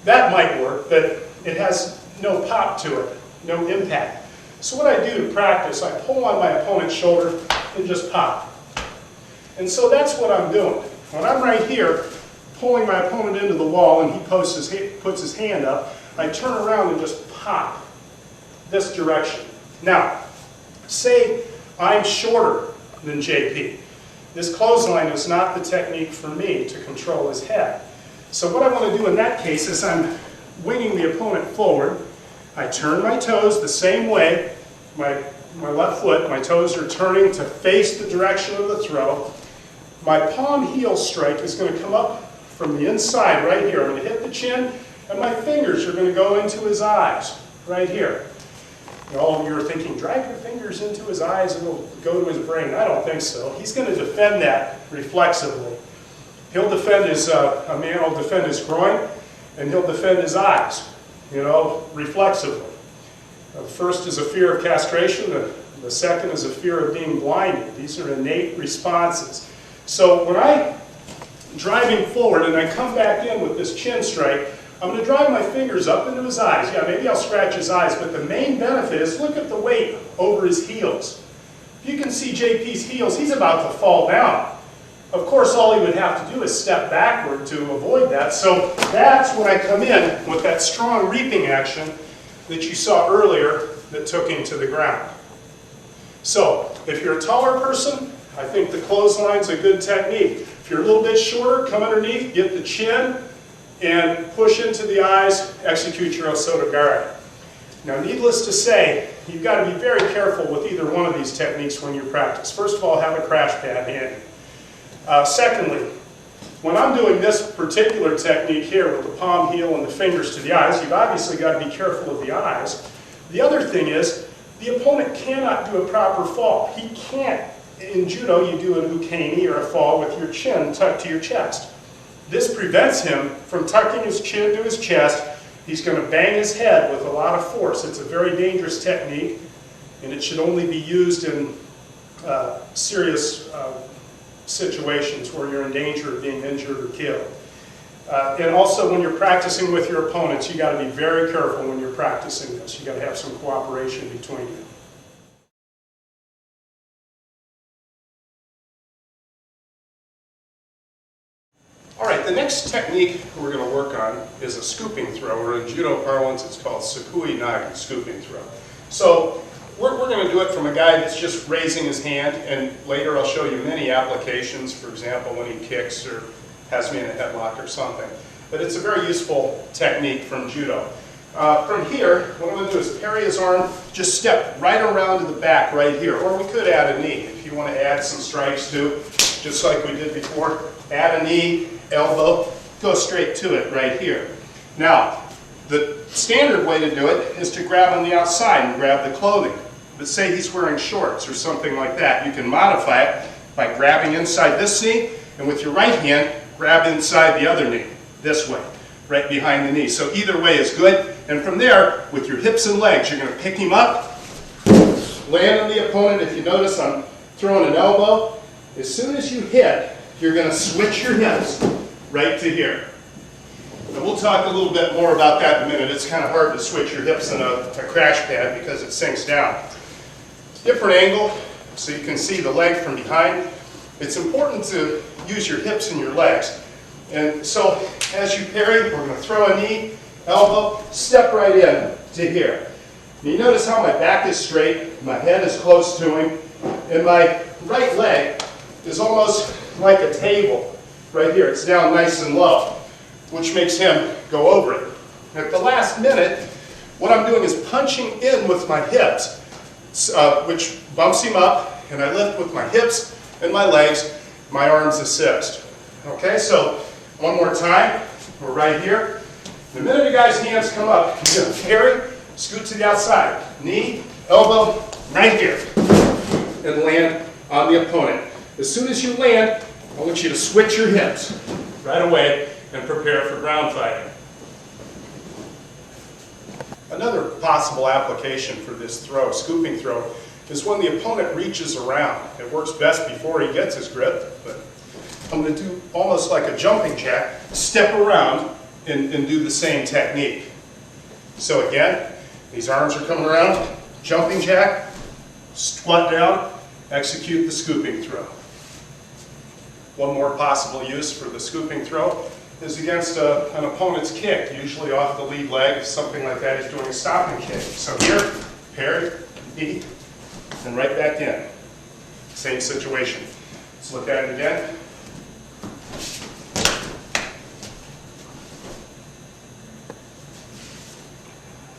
That might work, but it has no pop to it, no impact. So what I do to practice, I pull on my opponent's shoulder and just pop. And so that's what I'm doing. When I'm right here, pulling my opponent into the wall and he puts his hand up, I turn around and just pop this direction. Now, say I'm shorter than JP. This clothesline is not the technique for me to control his head. So what I want to do in that case is I'm winging the opponent forward. I turn my toes the same way. My left foot, my toes are turning to face the direction of the throw. My palm heel strike is going to come up from the inside right here. I'm going to hit the chin, and my fingers are going to go into his eyes right here. And all of you are thinking, drive your fingers into his eyes and it'll go to his brain. I don't think so. He's going to defend that reflexively. He'll defend his, a man will defend his groin, and he'll defend his eyes, reflexively. The first is a fear of castration. The second is a fear of being blinded. These are innate responses. So when I'm driving forward and I come back in with this chin strike, I'm going to drive my fingers up into his eyes. Yeah, maybe I'll scratch his eyes, but the main benefit is look at the weight over his heels. If you can see JP's heels, he's about to fall down. Of course, all he would have to do is step backward to avoid that. So that's when I come in with that strong reaping action that you saw earlier that took him to the ground. So if you're a taller person, I think the clothesline's a good technique. If you're a little bit shorter, come underneath, get the chin, and push into the eyes, execute your Osotogari. Now, needless to say, you've got to be very careful with either one of these techniques when you practice. First of all, have a crash pad handy. Secondly, when I'm doing this particular technique here with the palm heel and the fingers to the eyes, you've obviously got to be careful of the eyes. The other thing is, the opponent cannot do a proper fall. He can't. In judo, you do an ukemi, or a fall, with your chin tucked to your chest. This prevents him from tucking his chin to his chest. He's going to bang his head with a lot of force. It's a very dangerous technique, and it should only be used in serious situations where you're in danger of being injured or killed. And also, when you're practicing with your opponents, you got to be very careful when you're practicing this. You got to have some cooperation between you. All right, the next technique we're going to work on is a scooping throw, or in judo parlance it's called Sukui Nagi, scooping throw. So we're going to do it from a guy that's just raising his hand, and later I'll show you many applications, for example, when he kicks or has me in a headlock or something. But it's a very useful technique from judo. From here, what I'm going to do is parry his arm, just step right around to the back right here, or we could add a knee if you want to add some strikes too, just like we did before. Add a knee, elbow, go straight to it right here. Now, the standard way to do it is to grab on the outside and grab the clothing. But say he's wearing shorts or something like that, you can modify it by grabbing inside this knee, and with your right hand, grab inside the other knee, this way, right behind the knee. So either way is good. And from there, with your hips and legs, you're going to pick him up, land on the opponent. If you notice, I'm throwing an elbow. As soon as you hit, you're going to switch your hips right to here. And we'll talk a little bit more about that in a minute. It's kind of hard to switch your hips in a crash pad because it sinks down. Different angle, so you can see the leg from behind. It's important to use your hips and your legs. And so as you parry, we're going to throw a knee, elbow, step right in to here. And you notice how my back is straight, my head is close to him, and my right leg is almost like a table right here. It's down nice and low, which makes him go over it. At the last minute, what I'm doing is punching in with my hips, which bumps him up, and I lift with my hips and my legs, my arms assist. Okay, so one more time, we're right here. The minute a guy's hands come up, you're going to parry, scoot to the outside, knee, elbow, right here, and land on the opponent. As soon as you land, I want you to switch your hips right away and prepare for ground fighting. Another possible application for this throw, scooping throw, is when the opponent reaches around. It works best before he gets his grip, but I'm going to do almost like a jumping jack, step around and do the same technique. So again, these arms are coming around, jumping jack, squat down, execute the scooping throw. One more possible use for the scooping throw is against an opponent's kick, usually off the lead leg, something like that. He's doing a stopping kick. So here, parry, knee, and right back in. Same situation. Let's look at it again.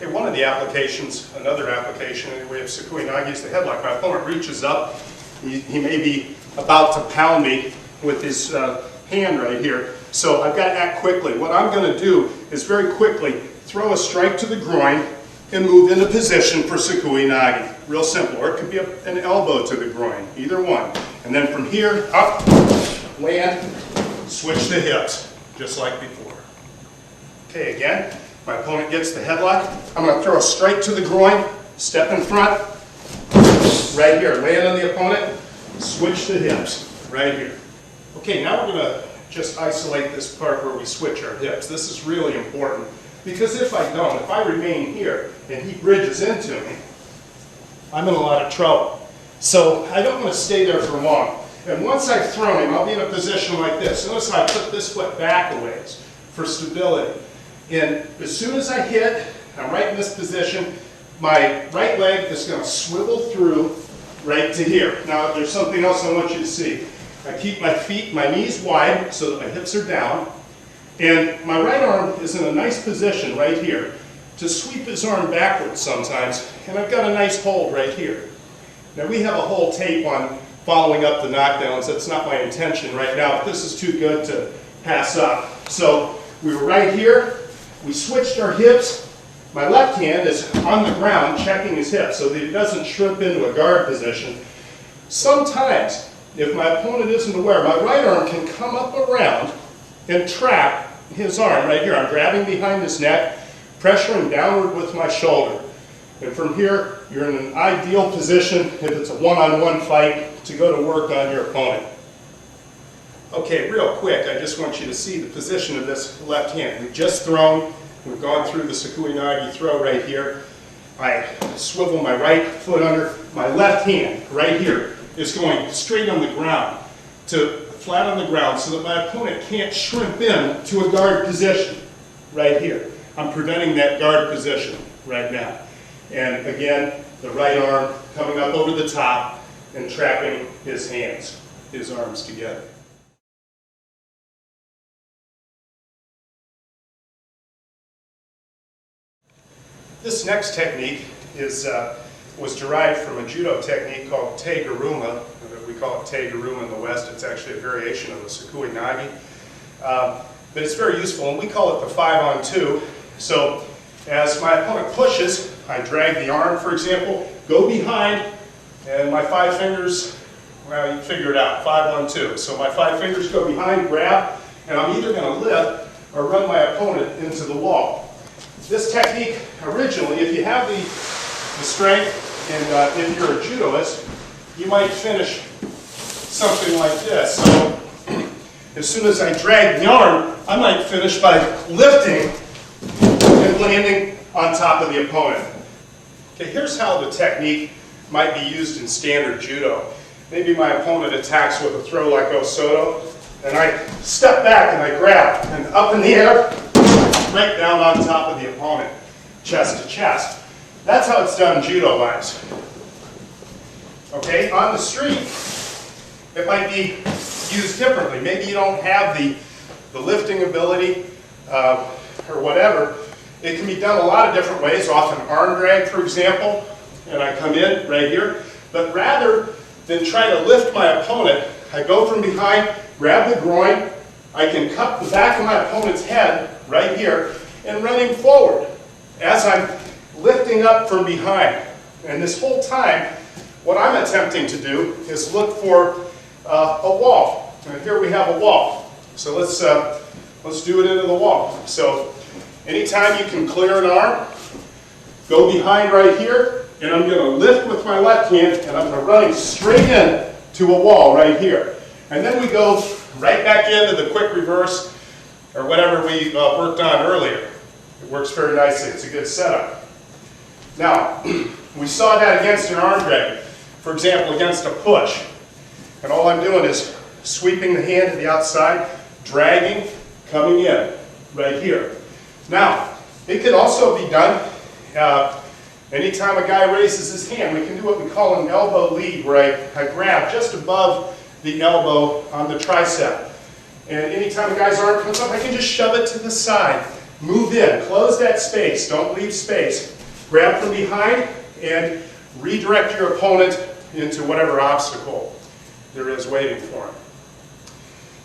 Okay, one of the applications, another application anyway of Sakui Nage is the headlock. My opponent reaches up. He may be about to pound me with his hand right here. So I've got to act quickly. What I'm going to do is very quickly throw a strike to the groin and move into position for Sakui Nage. Real simple. Or it could be an elbow to the groin, either one. And then from here, up, land, switch the hips, just like before. Okay, again, my opponent gets the headlock. I'm going to throw a strike to the groin, step in front, right here. Land on the opponent, switch the hips, right here. Okay, now we're going to just isolate this part where we switch our hips. This is really important because if I don't, if I remain here and he bridges into me, I'm in a lot of trouble. So I don't want to stay there for long. And once I've thrown him, I'll be in a position like this. Notice how I put this foot back a ways for stability. And as soon as I hit, I'm right in this position, my right leg is going to swivel through right to here. Now there's something else I want you to see. I keep my feet, my knees wide so that my hips are down. And my right arm is in a nice position right here to sweep his arm backwards sometimes. And I've got a nice hold right here. Now we have a whole tape on following up the knockdowns. That's not my intention right now, but this is too good to pass up. So we were right here. We switched our hips. My left hand is on the ground checking his hips so that he doesn't shrimp into a guard position. Sometimes, if my opponent isn't aware, my right arm can come up around and trap his arm right here. I'm grabbing behind his neck, pressuring downward with my shoulder. And from here, you're in an ideal position, if it's a one-on-one fight, to go to work on your opponent. Okay, real quick, I just want you to see the position of this left hand. We've just thrown, we've gone through the Sakui Nage throw right here. I swivel my right foot under, my left hand right here is going straight on the ground, to flat on the ground, so that my opponent can't shrimp in to a guard position right here. I'm preventing that guard position right now. And again, the right arm coming up over the top and trapping his hands, his arms together. This next technique was derived from a judo technique called Te-Garuma. We call it Te-Garuma in the West. It's actually a variation of the Sakui Nage. But it's very useful, and we call it the 5-on-2. So as my opponent pushes, I drag the arm, for example, go behind, and my 5 fingers, well, you figure it out, 5-on-2. So my 5 fingers go behind, grab, and I'm either going to lift or run my opponent into the wall. This technique, originally, if you have the strength, and if you're a judoist, you might finish something like this. So as soon as I drag the arm, I might finish by lifting and landing on top of the opponent. Okay, here's how the technique might be used in standard judo. Maybe my opponent attacks with a throw like Osoto, and I step back and I grab, and up in the air, right down on top of the opponent, chest to chest. That's how it's done judo-wise. Okay, on the street, it might be used differently. Maybe you don't have the lifting ability or whatever. It can be done a lot of different ways, often arm drag, for example, and I come in right here. But rather than try to lift my opponent, I go from behind, grab the groin, I can cup the back of my opponent's head right here, and running forward as I'm lifting up from behind. And this whole time, what I'm attempting to do is look for a wall. And here we have a wall. So let's do it into the wall. So anytime you can clear an arm, go behind right here, and I'm going to lift with my left hand, and I'm going to run straight in to a wall right here. And then we go right back into the quick reverse, or whatever we worked on earlier. It works very nicely. It's a good setup. Now, we saw that against an arm drag, for example, against a push. And all I'm doing is sweeping the hand to the outside, dragging, coming in, right here. Now, it could also be done anytime a guy raises his hand. We can do what we call an elbow lead, where I grab just above the elbow on the tricep. And anytime a guy's arm comes up, I can just shove it to the side. Move in, close that space, don't leave space. Grab from behind and redirect your opponent into whatever obstacle there is waiting for him.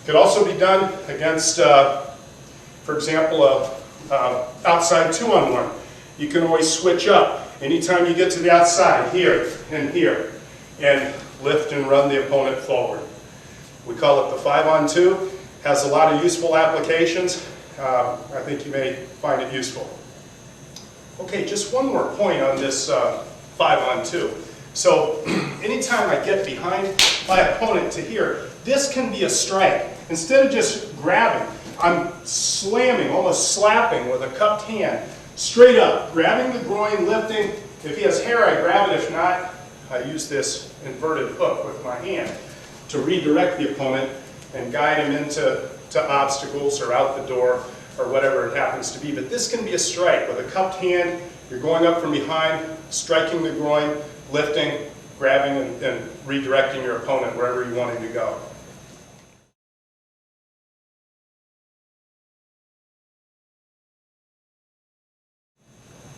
It could also be done against, for example, outside 2-on-1. You can always switch up. Anytime you get to the outside, here and here, and lift and run the opponent forward. We call it the 5-on-2. Has a lot of useful applications. I think you may find it useful. Okay, just one more point on this 5-on-2. So anytime I get behind my opponent to here, this can be a strike. Instead of just grabbing, I'm slamming, almost slapping with a cupped hand, straight up, grabbing the groin, lifting. If he has hair, I grab it. If not, I use this inverted hook with my hand to redirect the opponent and guide him into obstacles or out the door or whatever it happens to be. But this can be a strike. With a cupped hand, you're going up from behind, striking the groin, lifting, grabbing, and redirecting your opponent wherever you want him to go.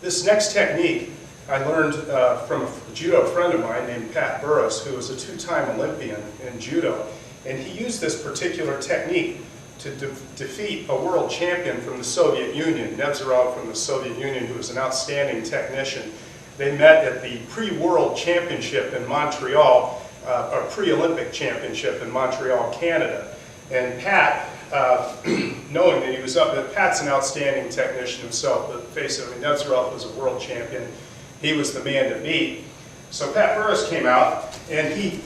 This next technique I learned from a judo friend of mine named Pat Burris, who was a 2-time Olympian in judo. And he used this particular technique to defeat a world champion from the Soviet Union, Nevzorov from the Soviet Union, who was an outstanding technician. They met at the pre-World Championship in Montreal, or pre-Olympic Championship in Montreal, Canada. And Pat, knowing that he was up, that Pat's an outstanding technician himself, but face it, I mean, Nevzorov was a world champion. He was the man to beat. So Pat Burris came out, and he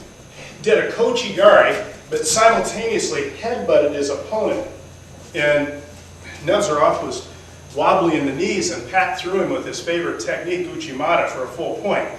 did a kochi-gari, but simultaneously headbutted his opponent. And Nevzorov was wobbly in the knees, and Pat threw him with his favorite technique, Uchimata, for a full point.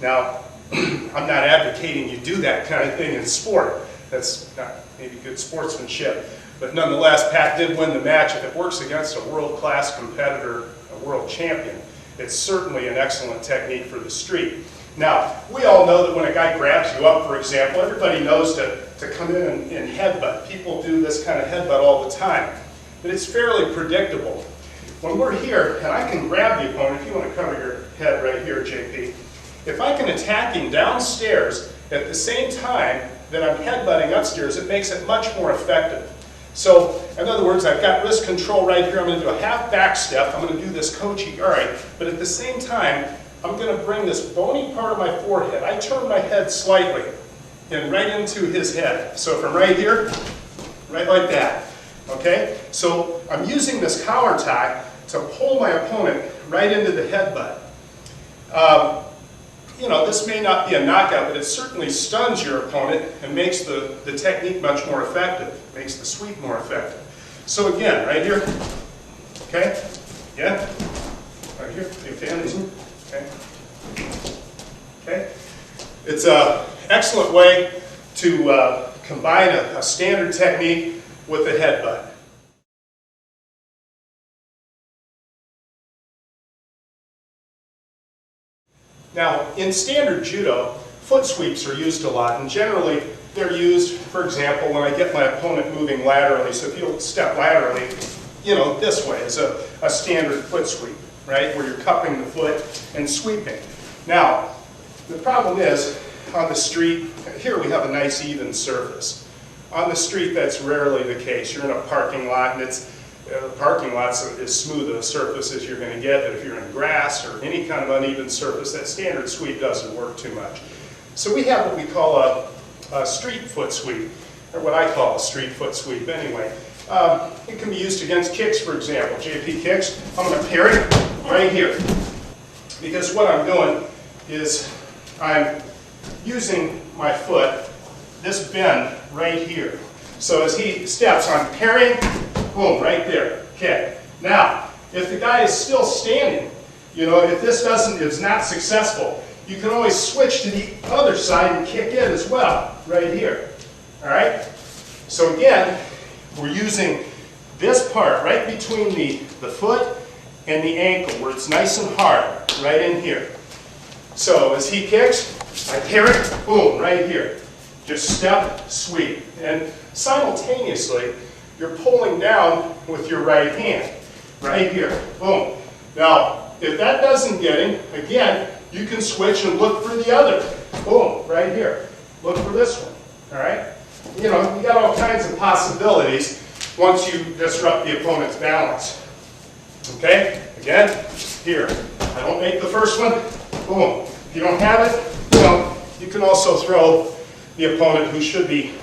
Now, I'm not advocating you do that kind of thing in sport. That's not maybe good sportsmanship. But nonetheless, Pat did win the match. If it works against a world-class competitor, a world champion, it's certainly an excellent technique for the street. Now, we all know that when a guy grabs you up, for example, everybody knows to come in and headbutt. People do this kind of headbutt all the time. But it's fairly predictable. When we're here, and I can grab the opponent, if you want to cover your head right here, JP, if I can attack him downstairs at the same time that I'm headbutting upstairs, it makes it much more effective. So, in other words, I've got wrist control right here. I'm going to do a half back step. I'm going to do this kochi-gari. But at the same time, I'm going to bring this bony part of my forehead. I turn my head slightly and right into his head. So from right here, right like that. Okay? So I'm using this collar tie to pull my opponent right into the headbutt. You know, this may not be a knockout, but it certainly stuns your opponent and makes the technique much more effective, makes the sweep more effective. So again, right here, okay? Yeah? Right here, big fan, isn't it? Okay. Okay. It's an excellent way to combine a standard technique with a headbutt. Now, in standard judo, foot sweeps are used a lot, and generally they're used, for example, when I get my opponent moving laterally. So if you'll step laterally, you know, this way is a standard foot sweep, right, where you're cupping the foot and sweeping. Now, the problem is, on the street, here we have a nice even surface. On the street, that's rarely the case. You're in a parking lot, and the parking lot's as smooth a surface as you're going to get. If you're in grass or any kind of uneven surface, that standard sweep doesn't work too much. So we have what we call a street foot sweep, or what I call a street foot sweep anyway. It can be used against kicks, for example. JP kicks, I'm going to pair it right here. Because what I'm doing is I'm using my foot, this bend right here. So as he steps, I'm parrying, boom, right there, kick. Now, if the guy is still standing, you know, if this is not successful, you can always switch to the other side and kick in as well, right here. All right? So again, we're using this part right between the foot and the ankle, where it's nice and hard, right in here. So as he kicks, I parry it, boom, right here. Just step, sweep. And simultaneously, you're pulling down with your right hand, right here, boom. Now, if that doesn't get him, again, you can switch and look for the other. Boom, right here. Look for this one, all right? You know, you got all kinds of possibilities once you disrupt the opponent's balance. Okay? Again, here. I don't make the first one, boom. If you don't have it, well, you can also throw the opponent who should be,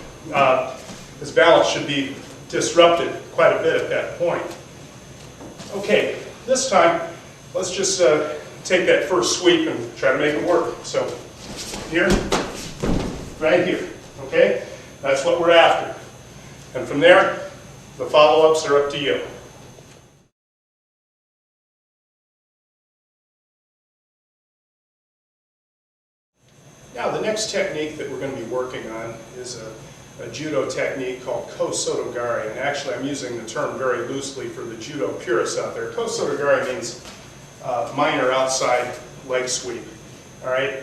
his balance should be disrupted quite a bit at that point. Okay, this time, let's just take that first sweep and try to make it work. So, here, right here, okay? That's what we're after. And from there, the follow-ups are up to you. Now, the next technique that we're going to be working on is a judo technique called kosotogari. And actually, I'm using the term very loosely for the judo purists out there. Kosotogari means minor outside leg sweep. All right?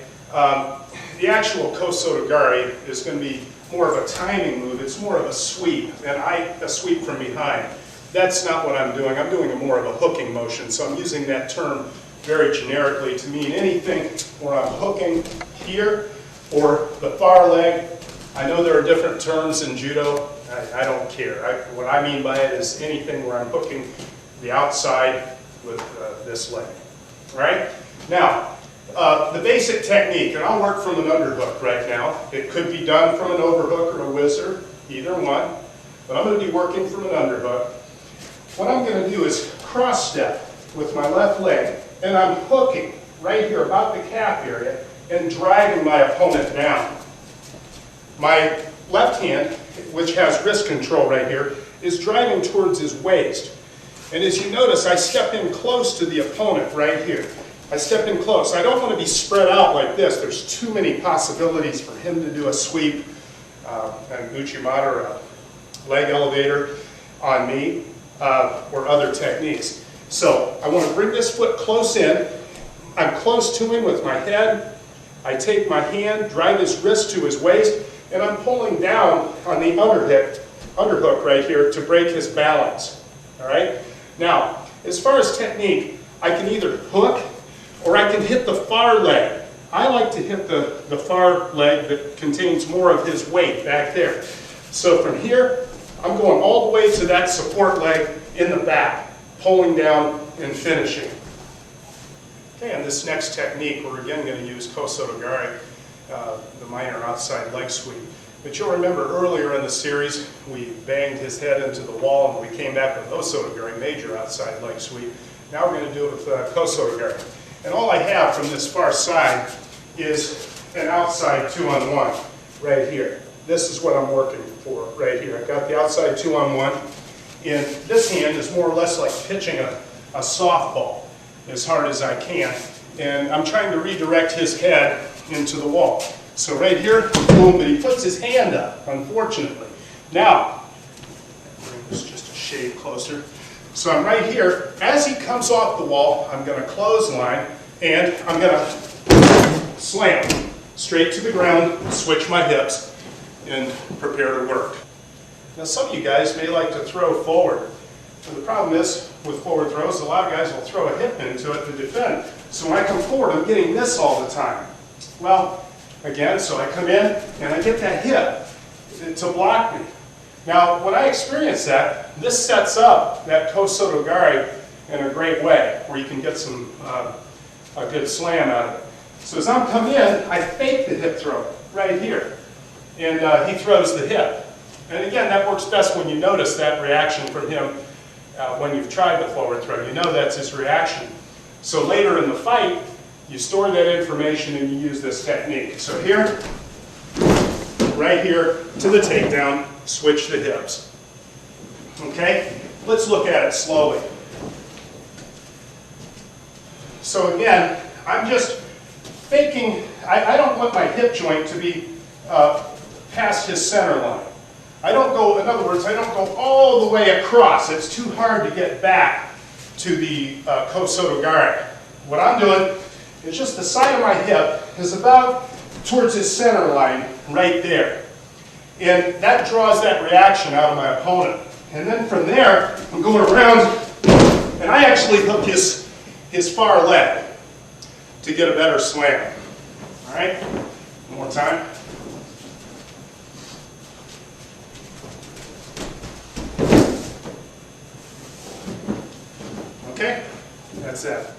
The actual kosotogari is going to be more of a timing move. It's more of a sweep, and a sweep from behind. That's not what I'm doing. I'm doing more of a hooking motion. So I'm using that term very generically to mean anything where I'm hooking here or the far leg. I know there are different terms in judo. I don't care. What I mean by it is anything where I'm hooking the outside with this leg. All right? Now, the basic technique, and I'll work from an underhook right now. It could be done from an overhook or a whizzer, either one. But I'm going to be working from an underhook. What I'm going to do is cross step with my left leg, and I'm hooking right here about the calf area and driving my opponent down. My left hand, which has wrist control right here, is driving towards his waist. And as you notice, I step in close to the opponent right here. I step in close. I don't want to be spread out like this. There's too many possibilities for him to do a sweep, an uchimata, or a leg elevator on me, or other techniques. So I want to bring this foot close in. I'm close to him with my head. I take my hand, drive his wrist to his waist, and I'm pulling down on the underhook right here to break his balance. All right? Now, as far as technique, I can either hook or I can hit the far leg. I like to hit the far leg that contains more of his weight back there. So from here, I'm going all the way to that support leg in the back, pulling down and finishing. Okay, and this next technique, we're again going to use kosotogari, the minor outside leg sweep. But you'll remember earlier in the series, we banged his head into the wall and we came back with kosotogari, major outside leg sweep. Now we're going to do it with kosotogari. And all I have from this far side is an outside 2-on-1 right here. This is what I'm working for right here. I've got the outside 2-on-1. And this hand is more or less like pitching a softball as hard as I can. And I'm trying to redirect his head into the wall. So right here, boom, but he puts his hand up, unfortunately. Now, bring this just a shade closer. So I'm right here. As he comes off the wall, I'm going to clothesline, and I'm going to slam straight to the ground, switch my hips, and prepare to work. Now, some of you guys may like to throw forward. And the problem is, with forward throws, a lot of guys will throw a hip into it to defend. So when I come forward, I'm getting this all the time. Well, again, so I come in, and I get that hip to block me. Now, when I experience that, this sets up that Kosotogari in a great way, where you can get some a good slam out of it. So as I'm coming in, I fake the hip throw right here, and he throws the hip. And again, that works best when you notice that reaction from him when you've tried the forward throw. You know that's his reaction. So later in the fight, you store that information and you use this technique. So here, right here to the takedown, switch the hips. Okay? Let's look at it slowly. So again, I'm just faking, I don't want my hip joint to be past his center line. I don't go, in other words, I don't go all the way across. It's too hard to get back to the Kosotogari. What I'm doing is just the side of my hip is about towards his center line right there. And that draws that reaction out of my opponent. And then from there, I'm going around, and I actually hook his far leg to get a better slam. All right? One more time. Okay? That's it.